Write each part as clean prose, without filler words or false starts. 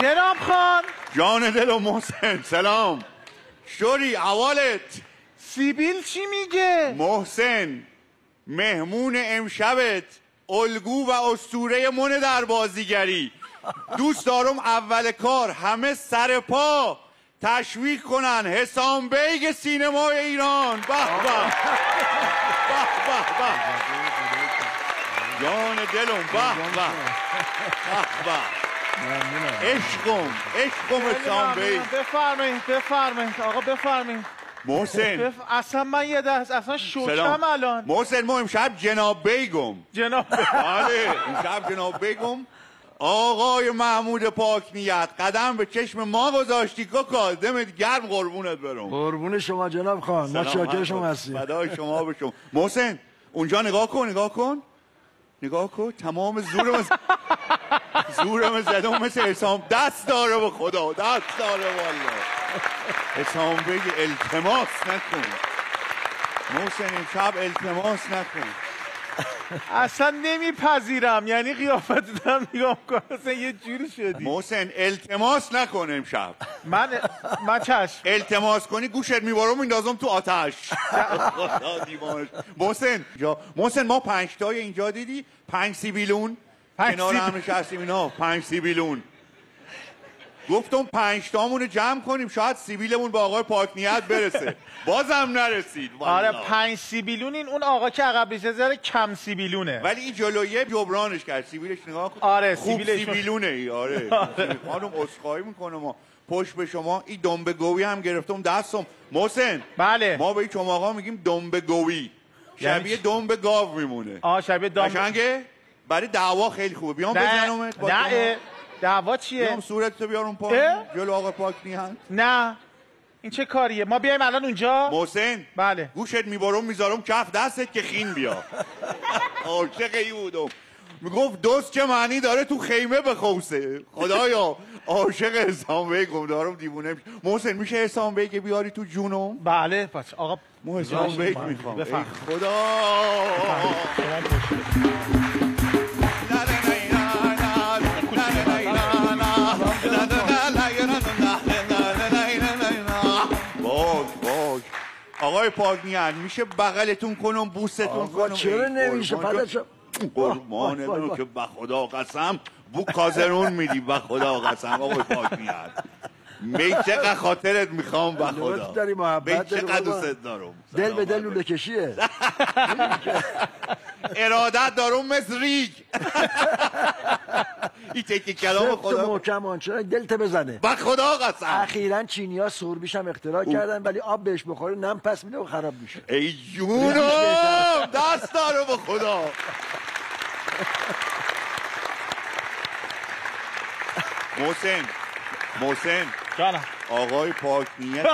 جناب خان جان دل و محسن سلام. شوری احوالت؟ سیبیل چی میگه؟ محسن مهمون امشبت الگو و اسطوره من در بازیگری. دوست دارم اول کار همه سر پا تشویق کنن حسام بیگ سینمای ایران. به به به به به جان دلم به به به عشقم حسام بیگ. بفرمایید آقا بفرمایید. محسن اصلا من یه دست اصلا شوکم الان. محسن ما امشب جناب بیگم. جناب بله امشب جناب بیگم آقای محمود پاک نیت قدم به چشم ما گذاشتی کاکا. دمت گرم قربونت برم. قربون شما جناب خان. ما شاکر شما هستیم. فدای شما بشم. محسن اونجا نگاه کن تمام زورم زدم مثل حسام. دست داره به خدا دست داره والله. حسام بگه التماس نکن محسن امشب التماس نکن. اصلا نمیپذیرم یعنی قیافت دارم نگاه کنم اصلا یه جوری شدی. محسن التماس نکن امشب. من چشم. التماس کنی گوشت میبارم میندازم تو آتش. خدا دیوانش. محسن ما 5 تای اینجا دیدی 5 سیبیلون کنار هم نشستیم اینا 5 سیبیلون. گفتم 5 تامونو جمع کنیم شاید سیبیلمون با آقای پاک نیت برسه. بازم نرسید. آره 5 سیبیلونین. اون آقا که عقب ذره کم سیبیلونه ولی این جلویه جبرانش کرد. سیبیلش نگاه کن. آره خوب سیبیلونه ای. آره خانم عذرخواهی میکنم ما پشت به شما. این دنبه گوی هم گرفتم دستم. محسن بله ما به این چماقا میگیم دنبه گوی. شبیه دنبه گاو میمونه. شبیه دنبه. قشنگه برای دعوا خیلی خوبه. بیام بزنمت. نه دعوا چیه؟ بیام صورتتو بیارم پا جلو آقا پاک نیت. نه این چه کاریه؟ ما بیایم الان اونجا؟ محسن بله گوشت میبارم میذارم کف دستت که خین بیا. عاشق ای بودم. میگفت دوست چه معنی داره تو خیمه بخوسه. خدایا عاشق حسام بیگم دارم دیوونه. محسن میشه حسام بیگ بیاری تو جونم؟ بله پس آقا ما حسام بیگ میخوام. ای خدا آقای پاک نیت میشه بغلتون کنم بوستون کنم؟ چرا نمیشه پدر قربانتون که به خدا قسم بو کازرون میدی به خدا قسم. آقای پاک نیت می چقدر خاطرت میخوام به خدا. می چقدر دوست دارم. دل به دل لوله کشیه. ارادت دارم مثل ریگ. این تکی کلام خدا محکم آنچنان دلت بزنه به خدا قسم. اخیراً چینی‌ها سوربیش هم اختراع کردن ولی آب بهش بخوره نم پس میده و خراب میشه. ای جونم دست داره به خدا. محسن جانم آقای پاک نیت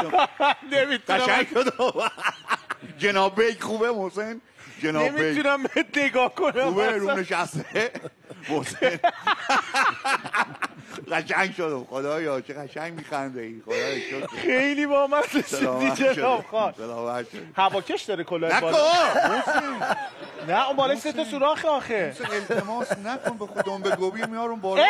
نمیتونم جناب بیگ خوبه محسن؟ جناب بیگ نمیتونم بهت نگاه کنم. خوبه رو نشسته محسن. قشنگ شدم خدایا چه قشنگ میخنده این. خدایا خیلی با من شدی جناب خان. هواکش داره کلاه بالا. نه اون بالا 3 تا سوراخ آخه. التماس نکن به خودم به گوبی میارم بالا.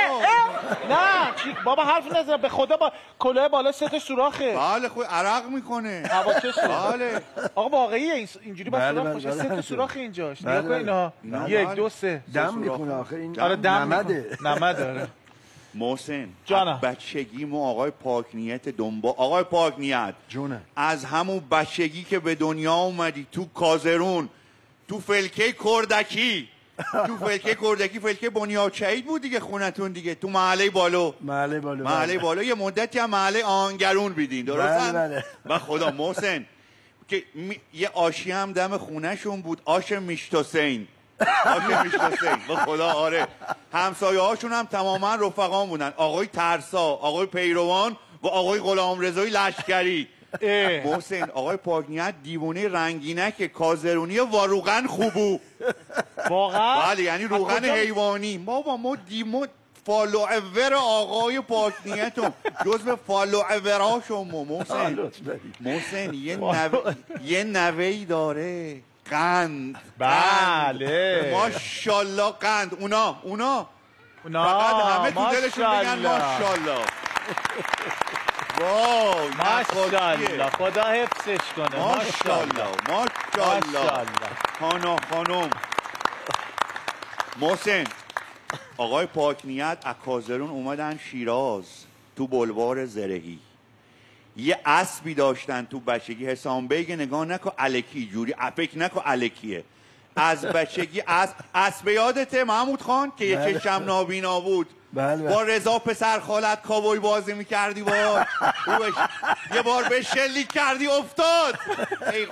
نه بابا حرف نزن به خدا. با کلاه بالا 3 تا سوراخه. بله خود عرق میکنه. هواکش. بله آقا واقعیه اینجوری با سوراخ باشه. 3 تا سوراخ اینجاش. نگاه کن اینا 1 2 3 دم میکنه آخه این. آره دم نمده. محسن جانم بچگی ما آقای پاک نیت آقای پاک نیت جونه از همون بچگی که به دنیا اومدی تو کازرون تو فلکه کردکی فلکه بنیاد شهید بود دیگه خونتون دیگه تو محله بالا یه مدتی هم محله آهنگرون بیدین درسته؟ بله به خدا محسن که یه آشی هم دم خونهشون بود آش میشت حسین به خدا. آره همسایه هاشون هم تماما رفقان بودن. آقای ترسا آقای پیروان و آقای غلامرضای لشکری. محسن آقای پاک نیت دیوونه رنگینک کازرونی و روغن خوبو. واقعا؟ بله یعنی روغن حیوانی. ما دیمو فالوور آقای پاک نیتم جزو فالووراشون. محسن یه نوهی داره قند. بله ماشاءالله قند. اونا فقط همه تو دلشون بگن ماشاءالله. وای ماشاءالله، خدا حفظش کنه. ماشاءالله ماشاءالله. خانا خانم محسن، آقای پاکنیت از کازرون اومدن شیراز تو بلوار زرهی، یه اسبی داشتن تو بچگی، حسام بیگ نگاه نکن الکی جوری فکر نکن الکیه، از بچگی اسب یادته محمود خان که یه چشم نابینا بود؟ بله. با رضا پسر خالت کاوی بازی میکردی با یه بار به شلیک کردی افتاد. ای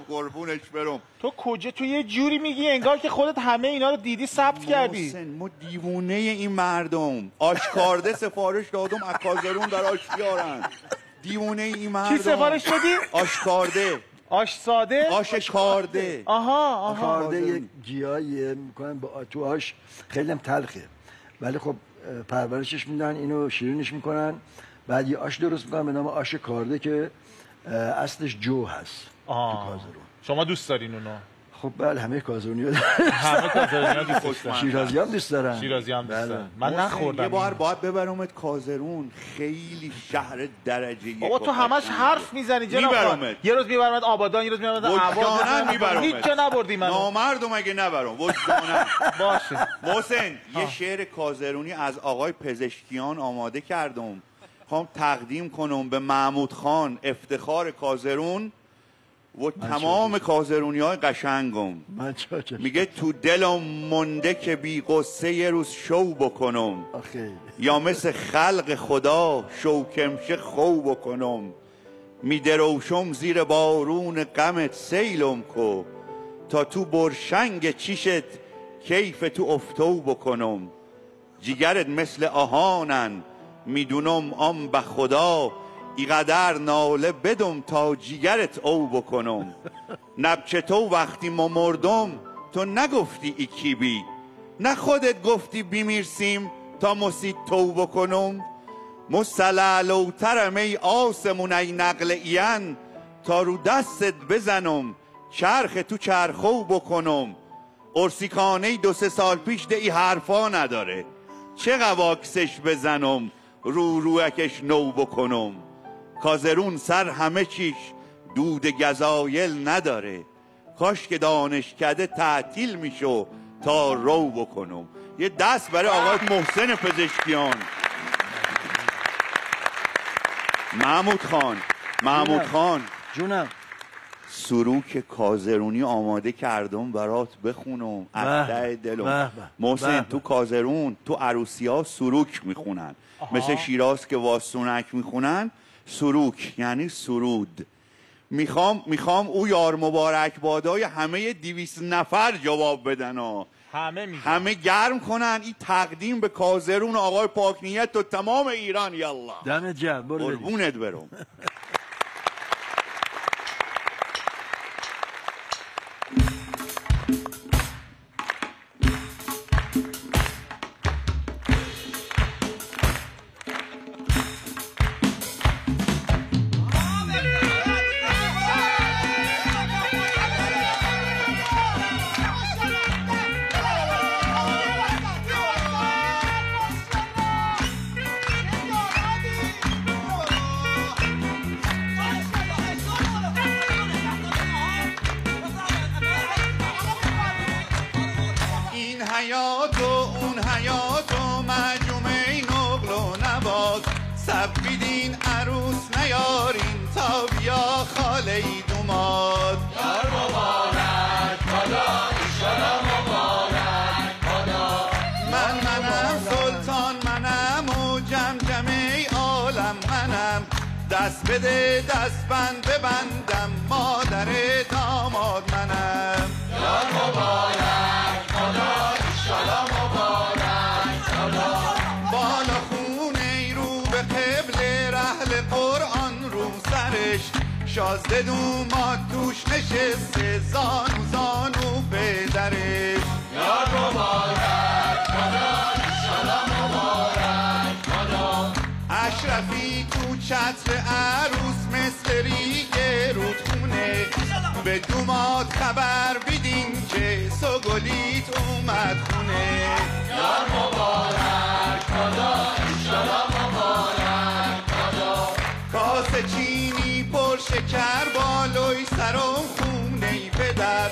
قربونش برم. تو کجا تو یه جوری میگی انگار که خودت همه اینا رو دیدی ثبت کردی. ما دیوونه این مردم. آشکارده سفارش دادم از کازرون براش بیارن. دیوونه این مردم. چی سفارش دادی؟ آشکارده. آش ساده؟ آش کارده. آها. کارده یک گیاهیه میکنن با تو آش، خیلی هم تلخه ولی خب پرورشش میدن، اینو شیرینش میکنن، بعد یه آش درست میکنن به نام آش کارده که اصلش جو هست تو کازرون. شما دوست دارین اونو؟ خب بله، همه کازرونی‌ها همه کازرونی‌ها دوست دارن. شیرازی هم دوست دارن. شیرازی هم دوست دارن. من نخوردم. یه بار باید ببرمت کازرون، خیلی شهر درجه یک. بابا تو همش حرف میزنی جناب. یه روز میبرمت آبادان، یه روز میبرمت وجدانن میبرمت. هیچ جا نبردی منو. نامردم اگه نبرم وجدانن. باشه محسن، یه شعر کازرونی از آقای پزشکیان آماده کردم، خوام تقدیم کنم به محمود خان افتخار کازرون و تمام کازرونی‌های قشنگم. میگه تو دلم مونده که بی غصه یه روز شو بکنم، یا مثل خلق خدا شوکمشه خو بکنم، میدروشم زیر بارون غمت سیلم کو، تا تو برشنگ چیشت کیف تو افتو بکنم، جیگرت مثل آهانن میدونم آم به خدا، اینقدر ناله بدم تا جیگرت او بکنم، نبچه تو وقتی ما مردم تو نگفتی ای کی بی، نه خودت گفتی بیمیرسیم تا مسید تو بکنم، مسللوترم ای آسمون ای نقل این، تا رو دستت بزنم چرخ تو چرخو بکنم، ارسیکانه 2-3 سال پیش ده ای حرفا نداره، چه قواکسش بزنم روکش نو بکنم، کازرون سر همه چیش دود گزایل نداره، کاش که دانشکده تعطیل میشو تا رو بکنم. یه دست برای آقای محسن پزشکیان. محمود خان جونم، سروک کازرونی آماده کردم برات بخونم از ته دلم. محسن، تو کازرون تو عروسی ها سروک میخونن، مثل شیراز که واسونک میخونن، سروک یعنی سرود. میخوام او یار مبارک بادای همه 200 نفر جواب بدن ها، همه گرم کنن این تقدیم به کازرون آقای پاکنیت و تمام ایران. یالله دمت گرم، برو قربونت برم. حیات و اون حیات و مجموعه نقل و نبات، سبیدین عروس نیارین تا بیا خاله ای دوماد. یار مبارک بادا، ایشالا مبارک بادا. منم سلطان منم و جمجمه عالم منم، دست بده دست بند ببندم مادر داماد منم. یار مبارک بادا، ایشالا مبارک بادا. بالا خونه رو به قبله رحل قرآن رو سرش، شازده دوماد توش نشسته زانو پدرش. یار مبارک بادا، ایشالا مبارک بادا. اشرفی تو چتر عروس مثل ریگ رودخونه، به دومات خبر بیدین که سوگلیت اومد خونه. یار مبارک بادا انشالله مبارک بادا. کاسه چینی پر شکر بالوی سرم خونه پدر.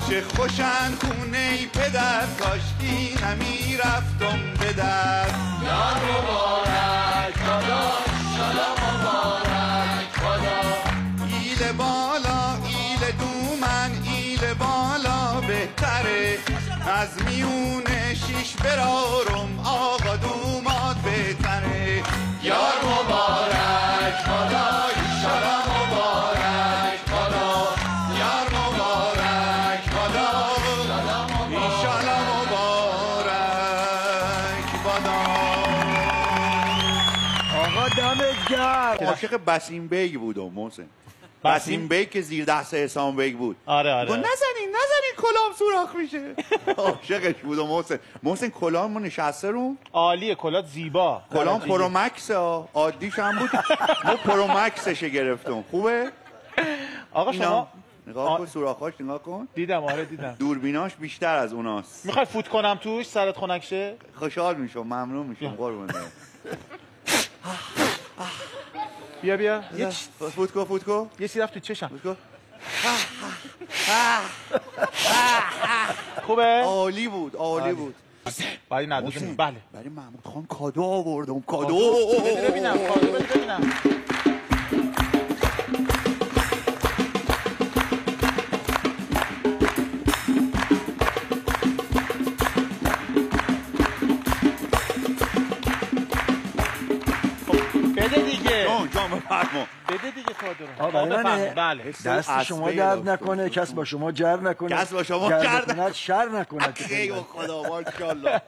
چه خوشن خونه پدر کاشکی نمی رفتم به در. یار مبارک بادا انشالله مبارک بادا. ایل بالا ایل دومن ایل بالا بهتره. از میونه شیش برارم آقا دومات بهتره. یار مبارک بادا انشالله مبارک بادا. یار مبارک بادا انشالله مبارک بادا. آقا دمت گرم. عاشق بسیم بیگ بودم محسن. بسیم بیگ که زیر دست حسام بیگ بود. آره گفت نزنین کلام سوراخ میشه. عاشقش بودم محسن. محسن کلام نشسته رو. عالیه کلات زیبا. کلام پرومکس ها عادیش هم بود. ما پرومکسش گرفتم. خوبه؟ آقا شما نگاه کن سوراخاش نگاه کن. دیدم آره دیدم. دوربیناش بیشتر از اوناست. میخوای فوت کنم توش سرت خنک شه؟ خوشحال میشم ممنون میشم قربونت. بیا فوت کن یه چیزی رفت تو چشم. فوت کن. خوبه؟ عالی بود برای نداشتم. بله برای محمود خان کادو آوردم. کادو بده ببینم. بده دیگه. جان بفرما. بده دیگه کادو رو. برای منه. بله. دست شما درد نکنه، کس با شما جر نکنه، کس با شما جر نکند، شر نکند. ای خدا ماشاءالله.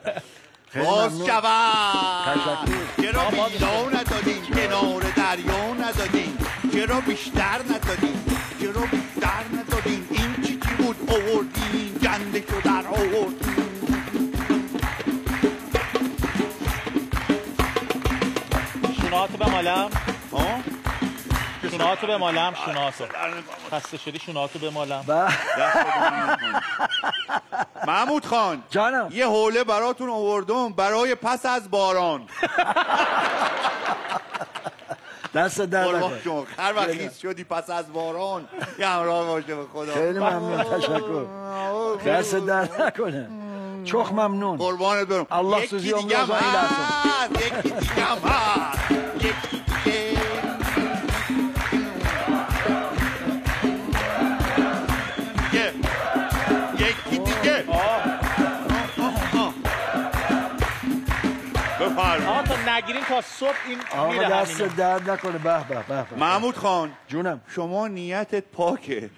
خیلی باز ممنون. شود. چرا بیلا ندادین کنار دریا ندادین؟ چرا بیشتر ندادین؟ این چی بود آوردین؟ گنده شو در آوردین. شوناتو بمالم. شوناتو بمالم. خسته شدی شوناتو بمالم. محمود خان جانم. یه حوله براتون آوردم برای پس از باران. دست در نکنه. هر وقت خیس شدی پس از باران یه همراه باشه به خدا. خیلی ممنون. تشکر. دست در نکنه. چخ ممنون. قربانت برم. الله سوزی یکی دیگه هم هست. یکی دیگه هم هست. یکی دیگه. آقا تا نگیریم تا صبح این آقا میره دست همینه. درد نکنه. به محمود خان جونم. شما نیتت پاکه.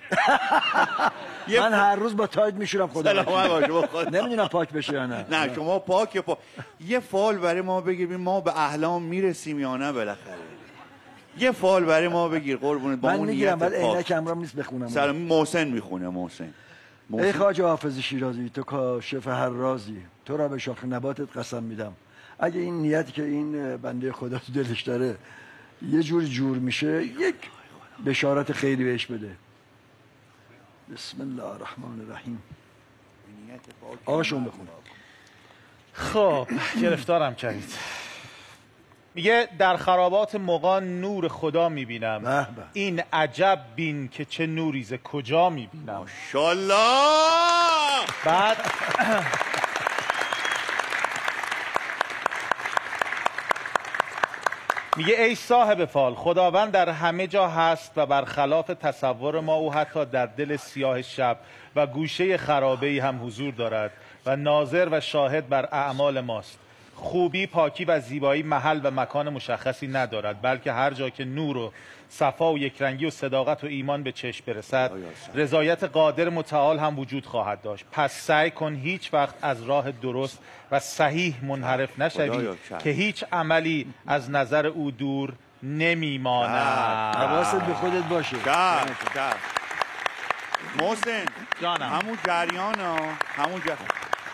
من هر روز با تاج میشورم خدا. سلامت باشه. نمیدونم پاک بشه یا نه. نه شما پاکه. یه فال برای ما بگیر ما به احلام میرسیم یا نه بالاخره. یه فال برای ما بگیر قربونت. با من اون میگیرم نیت ولی پاک. عینک امرام نیست بخونم. سلام محسن میخونه. محسن ای خواجه حافظ شیرازی تو کاشف هر رازی، تو را به شاخ نباتت قسم میدم. اگه این نیتی که این بنده خدا تو دلش داره یه جور میشه، یک بشارت خیری بهش بده. بسم الله الرحمن الرحیم. آقاشون بخون. خب گرفتارم کردید. میگه در خرابات مغان نور خدا میبینم. به. این عجب بین که چه نوری ز کجا میبینم. ماشاءالله. بعد میگه ای صاحب فال، خداوند در همه جا هست و برخلاف تصور ما او حتی در دل سیاه شب و گوشه خرابه‌ای هم حضور دارد و ناظر و شاهد بر اعمال ماست. خوبی، پاکی و زیبایی محل و مکان مشخصی ندارد، بلکه هر جا که نور و صفا و یکرنگی و صداقت و ایمان به چشم برسد، رضایت قادر متعال هم وجود خواهد داشت. پس سعی کن هیچ وقت از راه درست و صحیح منحرف نشوی که هیچ عملی از نظر او دور نمیماند. حواست به خودت باشه. محسن جانم. همون جریان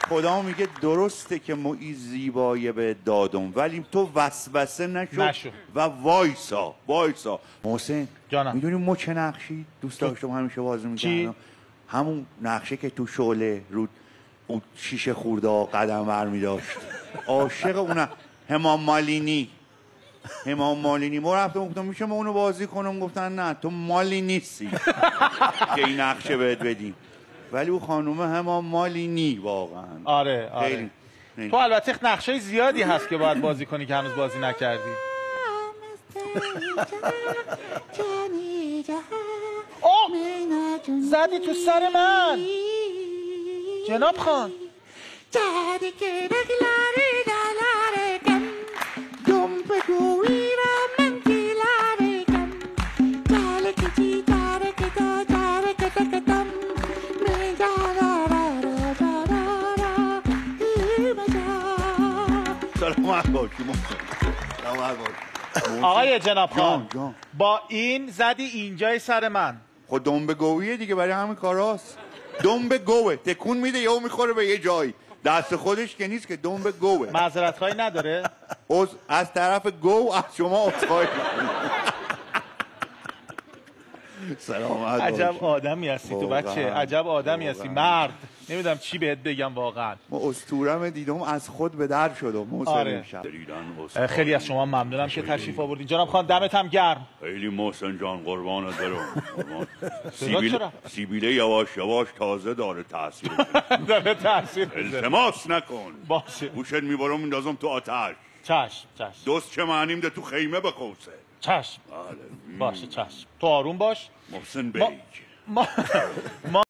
خدا میگه درسته که موی زیبایی به دادم ولی تو وسوسه نشو و وایسا محسن جانم. میدونی ما چه نقشی دوست داشتم همیشه بازی میکردم همون نقشه که تو شعله رو اون شیشه خورده قدم برمی داشت عاشق اونم همام مالینی ما رفتم گفتم میشه ما اونو بازی کنم گفتن نه تو مالی نیستی که این نقشه بهت بدیم ولی او خانومه همام مالینی واقعا آره خیلی. تو البته نقشای زیادی هست که باید بازی کنی که هنوز بازی نکردی زدی تو سر من جناب خان سلامت باشی آقای جناب خان جان. با این زدی اینجای سر من خود دنبه گویه دیگه برای همین کاراست دنبه گوه تکون میده یهو میخوره به یه جایی دست خودش که نیست که دنبه گوه معذرت خواهی نداره از طرف گو از شما عذرخواهی سلامت عجب آدمی هستی تو بچه عجب آدمی هستی مرد نمیدونم چی بهت بگم واقعا ما اسطورم دیدم از خود به در شدم آره. خیلی از شما ممنونم که تشریف آوردین جناب خان دمت هم گرم خیلی محسن جان قربانت برم چرا؟ سیبیله یواش یواش تازه داره تاثیر داره تاثیر التماس نکن باشه گوشت میبرم میندازم تو آتش چشم دوست چه معنیم ده تو خیمه بخوسه چشم بله باشه چشم تو آروم باش محسن بیگ ما